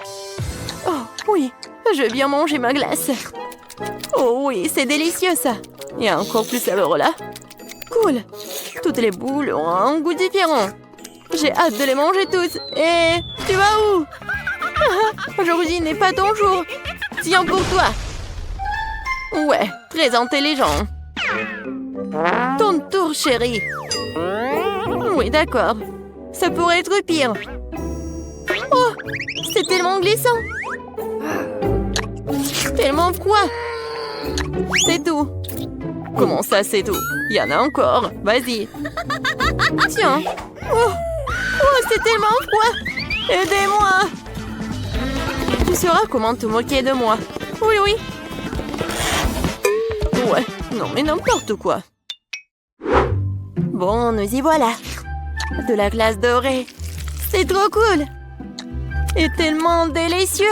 Oh, oui, je vais bien manger ma glace. Oh oui, c'est délicieux ça. Il y a encore plus savoureux là. Cool. Toutes les boules ont un goût différent. J'ai hâte de les manger toutes. Et tu vas où? Aujourd'hui n'est pas ton jour. Tiens pour toi. Ouais, très intelligent. Ton tour, chérie. Oui, d'accord. Ça pourrait être pire. Oh, c'est tellement glissant. Tellement froid. C'est tout. Comment ça, c'est tout? Il y en a encore. Vas-y. Tiens. Oh, c'est tellement froid. Aidez-moi! Tu sauras comment te moquer de moi. Oui, oui. Ouais, non mais n'importe quoi. Bon, nous y voilà. De la glace dorée. C'est trop cool. Et tellement délicieux.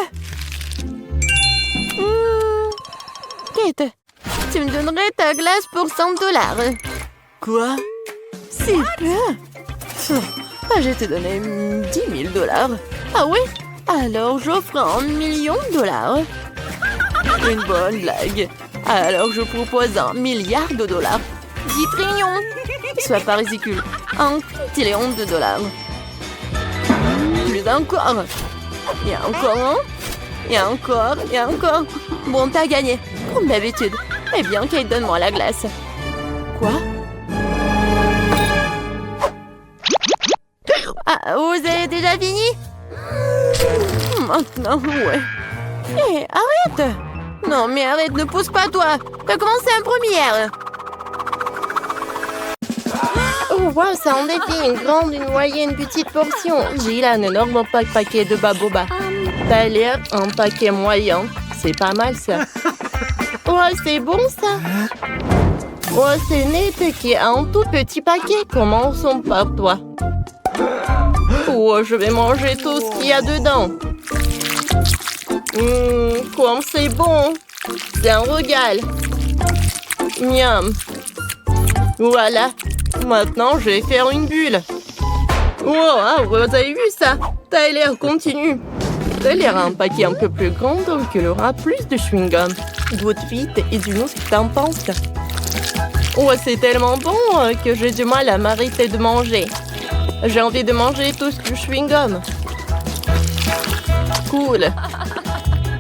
Kate, tu me donnerais ta glace pour $100. Quoi? C'est peu. Je t'ai donné $10 000. Ah oui? Alors j'offre $1 million. Une bonne blague. Alors je propose $1 milliard. 10 trillions. Soit par ridicule. $1 quintillion. Plus encore. Il y a encore un. Et encore, et encore. Bon, t'as gagné, comme d'habitude. Eh bien, Kate, donne-moi la glace. Quoi? Ah, vous avez déjà fini? Maintenant, ouais. Hé, arrête! Non, mais arrête, ne pousse pas, toi. T'as commencé en première. Oh, wow, ça en défie une grande, une moyenne, une petite portion. J'ai un énorme paquet de baboba. T'as l'air un paquet moyen. C'est pas mal, ça. Oh, c'est bon, ça. Oh, c'est net qui est un tout petit paquet. Commençons par toi. Oh, je vais manger tout ce qu'il y a dedans. Comme c'est bon. C'est un régal. Miam. Voilà. Maintenant, je vais faire une bulle. Wow, vous avez vu ça? T'as l'air continue. T'as l'air un paquet un peu plus grand, donc il y aura plus de chewing-gum. Goûte vite et dis-nous ce que t'en penses. Oh, c'est tellement bon que j'ai du mal à m'arrêter de manger. J'ai envie de manger tout ce chewing-gum. Cool.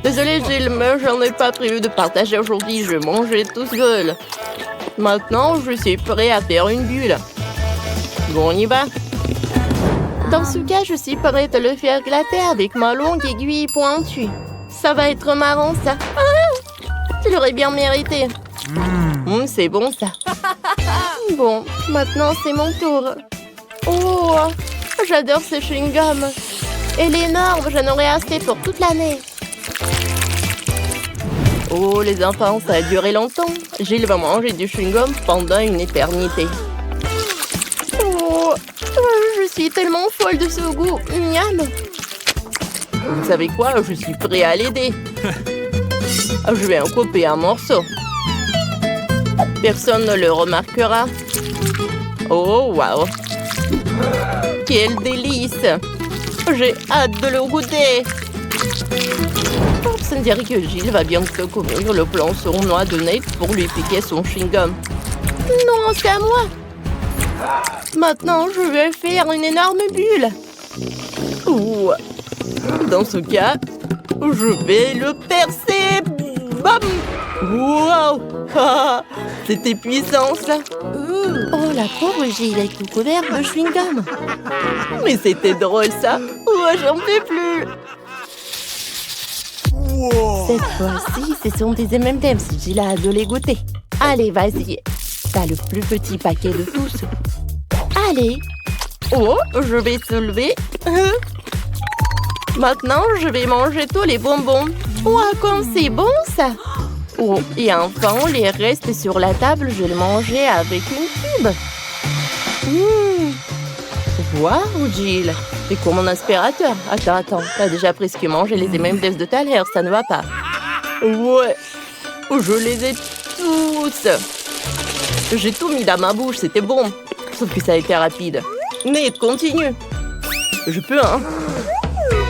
Désolée, Gilles, mais j'en ai pas prévu de partager aujourd'hui. Je vais manger tout seul. Maintenant, je suis prêt à faire une bulle. Bon, on y va. Dans ce cas, je suis prête à le faire glacer avec ma longue aiguille pointue. Ça va être marrant, ça. Ah, tu l'aurais bien mérité. C'est bon, ça. Bon, maintenant, c'est mon tour. Oh, j'adore ce chewing-gum. Elle est énorme, j'en aurai assez pour toute l'année. Oh, les enfants, ça a duré longtemps. Gilles va manger du chewing-gum pendant une éternité. Oh, je suis tellement folle de ce goût. Miam. Vous savez quoi? Je suis prêt à l'aider. Je vais en couper un morceau. Personne ne le remarquera. Oh, waouh. Quel délice. J'ai hâte de le goûter. Ça me dirait que Gilles va bientôt couvrir le plan sournois de Nate pour lui piquer son chewing-gum. Non, c'est à moi. Maintenant, je vais faire une énorme bulle. Ouh. Dans ce cas, je vais le percer. Bam! Wow! Ah, c'était puissant, ça. Oh, la pauvre Gilles est tout couvert de chewing-gum. Mais c'était drôle, ça. Oh, j'en peux plus. Cette fois-ci, ce sont des M&M's. Gilles a hâte de les goûter. Allez, vas-y. T'as le plus petit paquet de tous. Allez. Oh, je vais soulever. Maintenant, je vais manger tous les bonbons. Oh, comme c'est bon, ça. Oh, et enfin, les restes sur la table, je vais les manger avec une tube. Waouh, Gilles. C'est comme un aspirateur. Attends. T'as déjà presque mangé les M&M's de tout à l'heure, ça ne va pas. Ouais. Je les ai tous. J'ai tout mis dans ma bouche, c'était bon. Sauf que ça a été rapide. Nate, continue. Je peux, hein?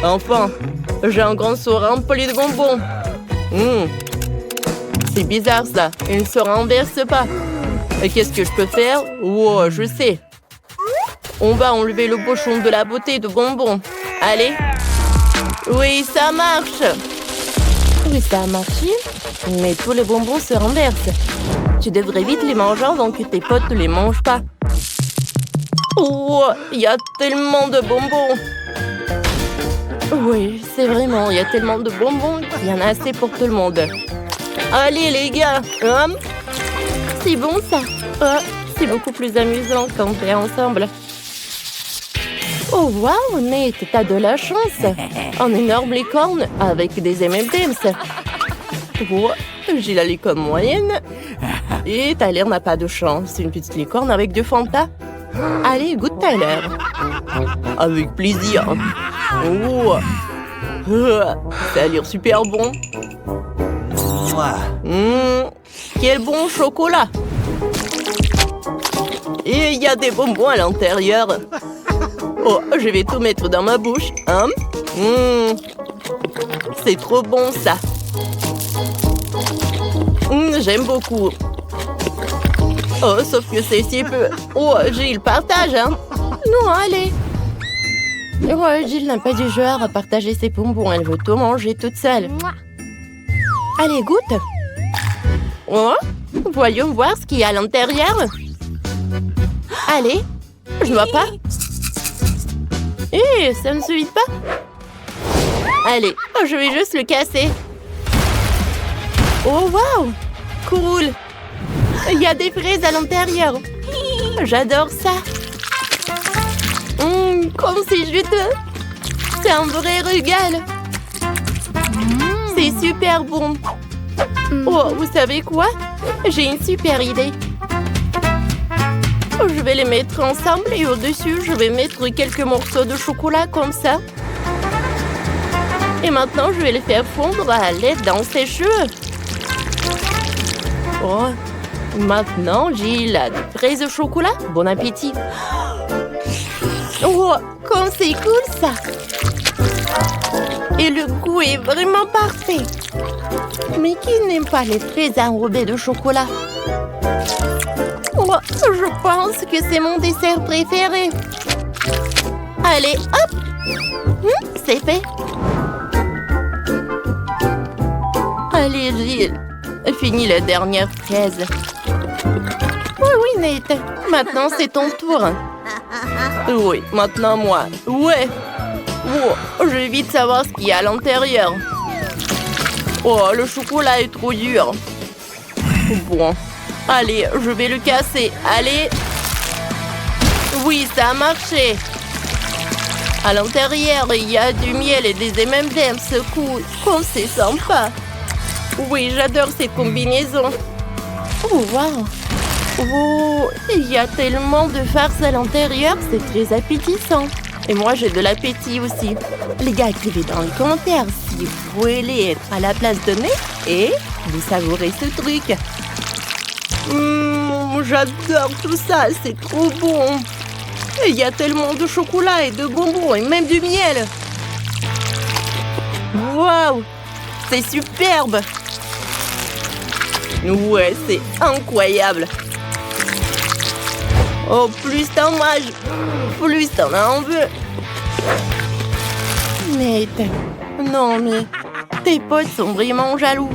Enfin, j'ai un grand seau rempli de bonbons. C'est bizarre, ça. Il ne se renverse pas. Et qu'est-ce que je peux faire? Oh, je sais. On va enlever le bouchon de la bouteille de bonbons. Allez. Oui, ça marche. Oui, ça a marché. Mais tous les bonbons se renversent. Tu devrais vite les manger avant que tes potes ne les mangent pas. Oh, il y a tellement de bonbons. Oui, c'est vraiment, il y a tellement de bonbons qu'il y en a assez pour tout le monde. Allez, les gars. C'est bon, ça. C'est beaucoup plus amusant quand on fait ensemble. Oh wow, Nate, t'as de la chance. Un énorme licorne avec des M&M's. Oh, j'ai la licorne moyenne. Et Tyler n'a pas de chance. C'est une petite licorne avec du Fanta. Allez, goûte Tyler. Avec plaisir. Oh, ça a l'air super bon. Quel bon chocolat. Et il y a des bonbons à l'intérieur. Oh, je vais tout mettre dans ma bouche. C'est trop bon, ça. J'aime beaucoup. Oh, sauf que c'est si peu. Oh, Gilles, partage, hein. Non, allez. Oh, Gilles n'a pas du genre à partager ses bonbons. Elle veut tout manger toute seule. Allez, goûte. Oh, voyons voir ce qu'il y a à l'intérieur. Allez, je ne vois pas. Ça ne se vide pas. Allez, je vais juste le casser. Oh, wow, cool. Il y a des fraises à l'intérieur. J'adore ça. Comme c'est juteux. C'est un vrai régal. C'est super bon. Oh, vous savez quoi? J'ai une super idée. Je vais les mettre ensemble et au-dessus, je vais mettre quelques morceaux de chocolat comme ça. Et maintenant, je vais les faire fondre à l'aide d'un sèche-cheveux. Oh, maintenant, j'ai la fraise au chocolat. Bon appétit. Oh, comme c'est cool ça. Et le goût est vraiment parfait. Mais qui n'aime pas les fraises enrobées de chocolat? Oh, je pense que c'est mon dessert préféré. Allez, hop. C'est fait. Allez, Gilles. Finis la dernière fraise. Oui, Nate. Maintenant, c'est ton tour. Oui, maintenant moi. Ouais. Oh, je vais vite savoir ce qu'il y a à l'intérieur. Oh, le chocolat est trop dur. Bon. Allez, je vais le casser. Allez. Oui, ça a marché. À l'intérieur, il y a du miel et des M&M's. Cool. Oh, c'est sympa. Oui, j'adore cette combinaison. Oh, wow. Oh, il y a tellement de farce à l'intérieur. C'est très appétissant. Et moi, j'ai de l'appétit aussi. Les gars, écrivez dans les commentaires si vous voulez être à la place de Nate et vous savourez ce truc. J'adore tout ça, c'est trop bon. Et il y a tellement de chocolat et de bonbons et même du miel. Waouh, c'est superbe. Ouais, c'est incroyable. Oh, plus t'en manges, plus t'en en veux. Nate, non mais, tes potes sont vraiment jaloux.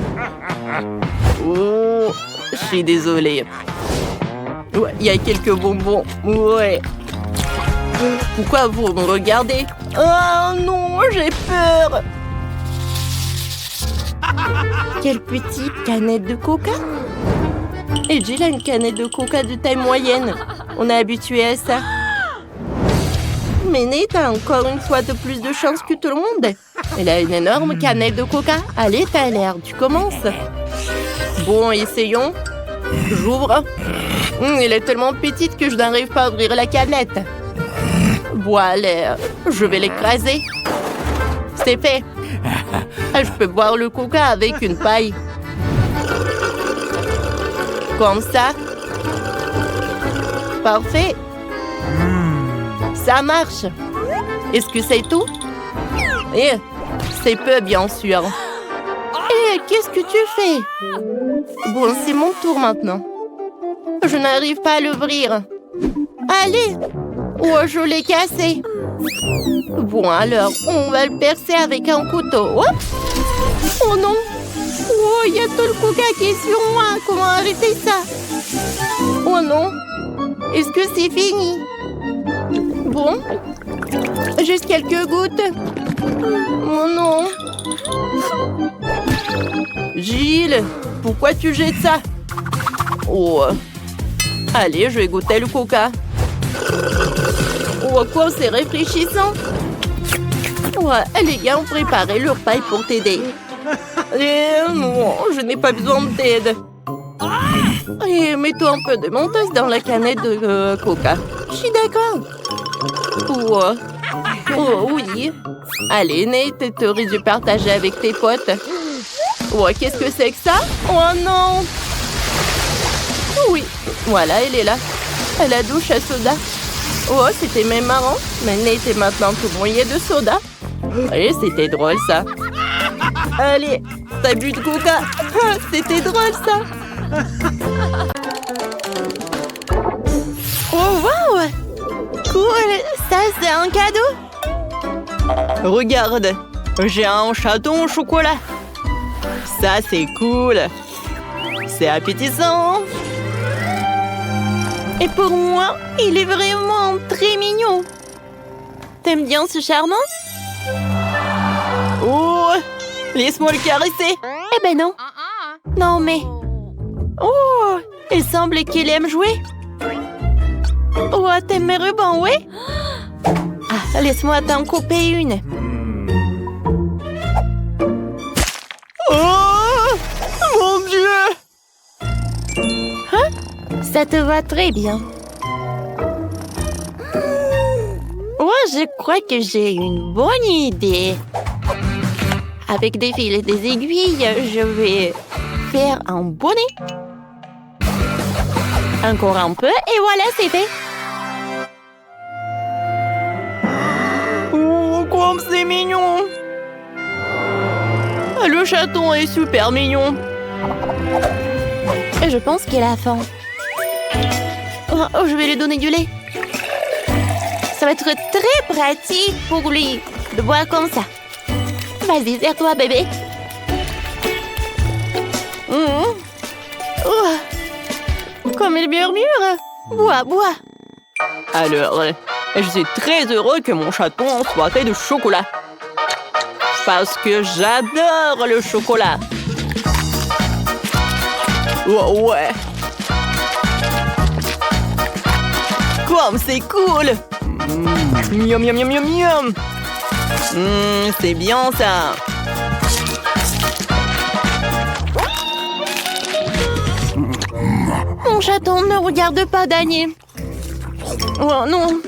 Oh, je suis désolée. Ouais, il y a quelques bonbons. Ouais. Pourquoi vous me regardez? Oh non, j'ai peur. Quelle petite canette de coca. Et Jill a une canette de coca de taille moyenne. On est habitué à ça. Mais Nate a encore une fois de plus de chance que tout le monde. Elle a une énorme canette de coca. Allez, Tyler, tu commences. Bon, essayons. J'ouvre. Elle est tellement petite que je n'arrive pas à ouvrir la canette. Voilà, je vais l'écraser. C'est fait. Je peux boire le coca avec une paille. Comme ça. Parfait. Ça marche. Est-ce que c'est tout? C'est peu, bien sûr. Qu'est-ce que tu fais? Bon, c'est mon tour maintenant. Je n'arrive pas à l'ouvrir. Allez! Oh, je l'ai cassé. Bon, alors, on va le percer avec un couteau. Hop! Oh non! Oh, il y a tout le coca qui est sur moi. Comment arrêter ça? Oh non! Est-ce que c'est fini? Bon. Juste quelques gouttes. Oh non! Gilles, pourquoi tu jettes ça? Oh. Allez, je vais goûter le coca. Oh, Oh, quoi, c'est rafraîchissant. Ouais, les gars ont préparé leur paille pour t'aider. Non, je n'ai pas besoin d'aide. Et mets-toi un peu de mentos dans la canette de coca. Je suis d'accord. Ouais. Oh oui. Allez, Nate, t'aurais dû partager avec tes potes. Ouais, qu'est-ce que c'est que ça? Oh non! Oui, voilà, elle est là. À la douche à soda. Oh, c'était même marrant. Mais Nate est maintenant tout mouillé de soda. Et c'était drôle, ça. Allez, t'as bu de coca. C'était drôle, ça. Oh, wow! Cool! Ça, c'est un cadeau? Regarde, j'ai un chaton au chocolat. Ça, c'est cool. C'est appétissant. Et pour moi, il est vraiment très mignon. T'aimes bien ce charmant? Oh, laisse-moi le caresser. Eh ben non. Non, mais... Oh, il semble qu'il aime jouer. Oh, t'aimes mes rubans, oui? Ah, laisse-moi t'en couper une. Oh, mon Dieu. Hein? Ça te va très bien. Oh, je crois que j'ai une bonne idée. Avec des fils et des aiguilles, je vais faire un bonnet. Encore un peu, et voilà, c'est fait. Oh, comme c'est mignon. Le chaton est super mignon. Et je pense qu'il a faim. Oh, je vais lui donner du lait. Ça va être très pratique pour lui de boire comme ça. Vas-y, serre-toi, bébé. Oh. Comme il murmure. Bois, bois. Alors, je suis très heureux que mon chaton soit fait de chocolat. Parce que j'adore le chocolat. Oh, ouais. Comme c'est cool. Miam, miam, miam, miam, miam. C'est bien ça. Mon chaton ne regarde pas Daniel. Oh non.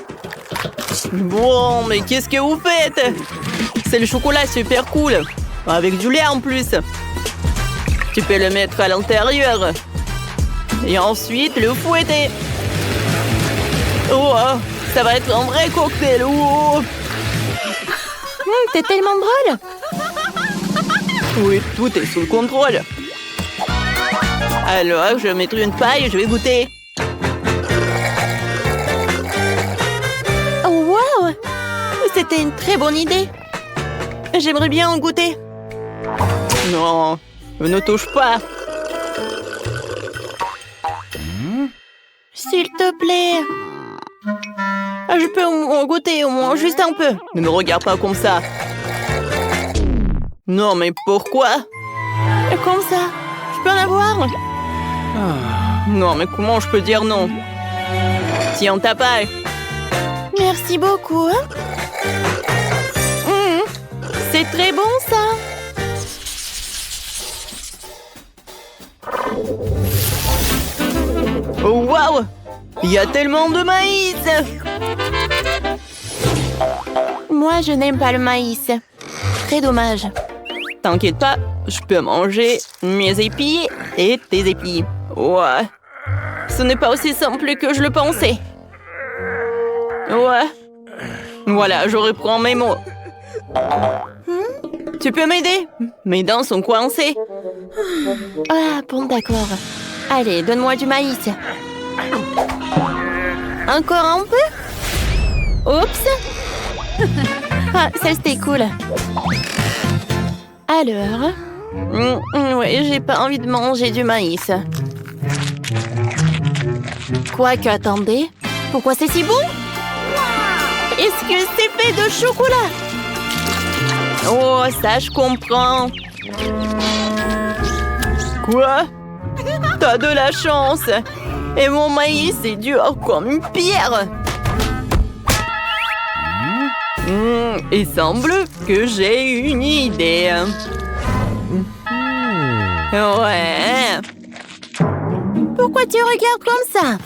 Bon, mais qu'est-ce que vous faites? C'est le chocolat super cool. Avec du lait en plus. Tu peux le mettre à l'intérieur. Et ensuite le fouetter. Oh, ça va être un vrai cocktail. Oh. T'es tellement drôle. Oui, tout est sous le contrôle. Alors, je vais mettre une paille et je vais goûter. Oh, wow! C'était une très bonne idée. J'aimerais bien en goûter. Non, ne touche pas. S'il te plaît. Je peux en goûter au moins, juste un peu. Ne me regarde pas comme ça. Non, mais pourquoi? Comme ça, je peux en avoir? Non, mais comment je peux dire non? Tiens, ta paille. Merci beaucoup. C'est très bon, ça. Oh, waouh! Il y a tellement de maïs! Moi, je n'aime pas le maïs. Très dommage. T'inquiète pas, je peux manger mes épis et tes épis. Ouais. Ce n'est pas aussi simple que je le pensais. Ouais. Voilà, je reprends mes mots. Tu peux m'aider? Mes dents sont coincées. Ah, bon, d'accord. Allez, donne-moi du maïs. Encore un peu? Oups! Ah, ça c'était cool. Alors? Oui, j'ai pas envie de manger du maïs. Quoique, attendez. Pourquoi c'est si bon? Est-ce que c'est fait de chocolat? Oh, ça, je comprends. Quoi? T'as de la chance. Et mon maïs est dur comme une pierre. Il semble que j'ai une idée. Ouais. Pourquoi tu regardes comme ça?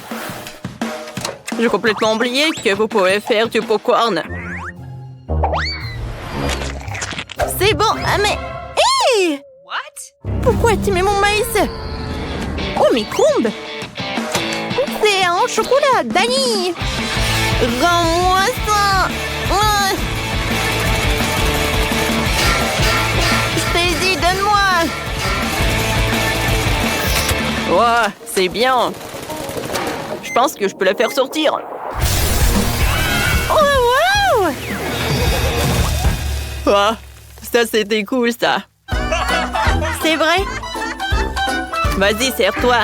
J'ai complètement oublié que vous pouvez faire du popcorn. C'est bon, mais... Hé! What? Pourquoi tu mets mon maïs? Oh, mes combes! C'est en chocolat, Dani! Rends-moi ça! Je t'ai dit, donne-moi! Ouais, c'est bien. Je pense que je peux la faire sortir. Oh, wow! Ah, ça, c'était cool, ça. C'est vrai? Vas-y, serre-toi.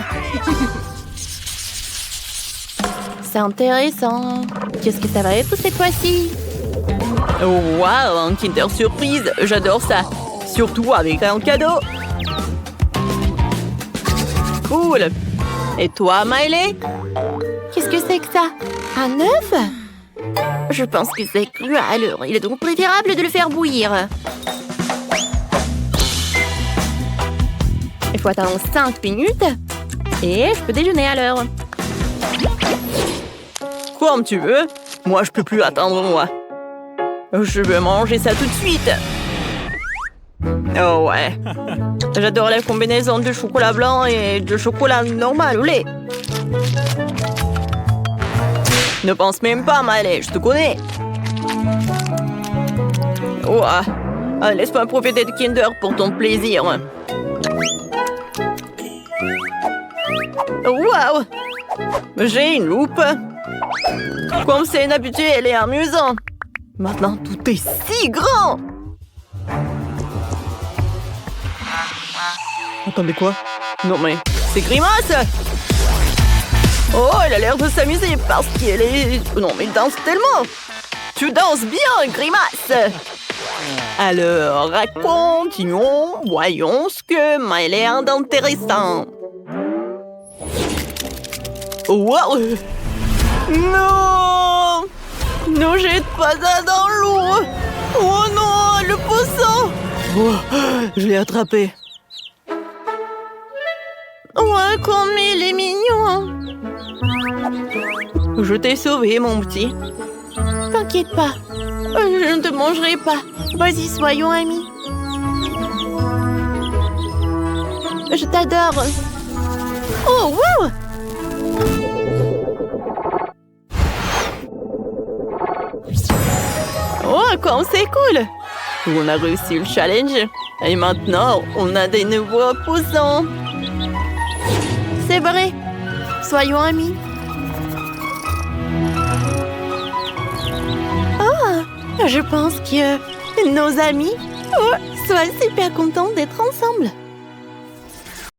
C'est intéressant. Qu'est-ce que ça va être cette fois-ci? Wow, un Kinder Surprise. J'adore ça. Surtout avec un cadeau. Cool. Et toi, Miley? Qu'est-ce que c'est que ça? Un œuf? Je pense que c'est cru à l'heure. Il est donc préférable de le faire bouillir. Il faut attendre 5 minutes. Et je peux déjeuner à l'heure. Comme tu veux. Moi, je peux plus attendre, moi. Je veux manger ça tout de suite. Oh ouais. J'adore la combinaison de chocolat blanc et de chocolat normal au lait. Ne pense même pas, Miley, je te connais. Oh, laisse-moi profiter de Kinder pour ton plaisir. Wow! J'ai une loupe. Comme c'est inhabituel et amusant. Maintenant, tout est si grand. Attendez, quoi? Non, mais c'est Grimace! Oh, elle a l'air de s'amuser parce qu'elle est... Non, mais il danse tellement! Tu danses bien, Grimace! Alors, continuons. Voyons ce que Miley a d'intéressant. Wow! Non! Ne jette pas ça dans l'eau! Oh non, le poisson! Oh, je l'ai attrapé. Ouais, comme il est mignon. Je t'ai sauvé, mon petit. T'inquiète pas. Je ne te mangerai pas. Vas-y, soyons amis. Je t'adore. Oh, wow! Oh, comme c'est cool! On a réussi le challenge. Et maintenant, on a des nouveaux poissons. C'est vrai. Soyons amis. Oh, je pense que nos amis soient super contents d'être ensemble.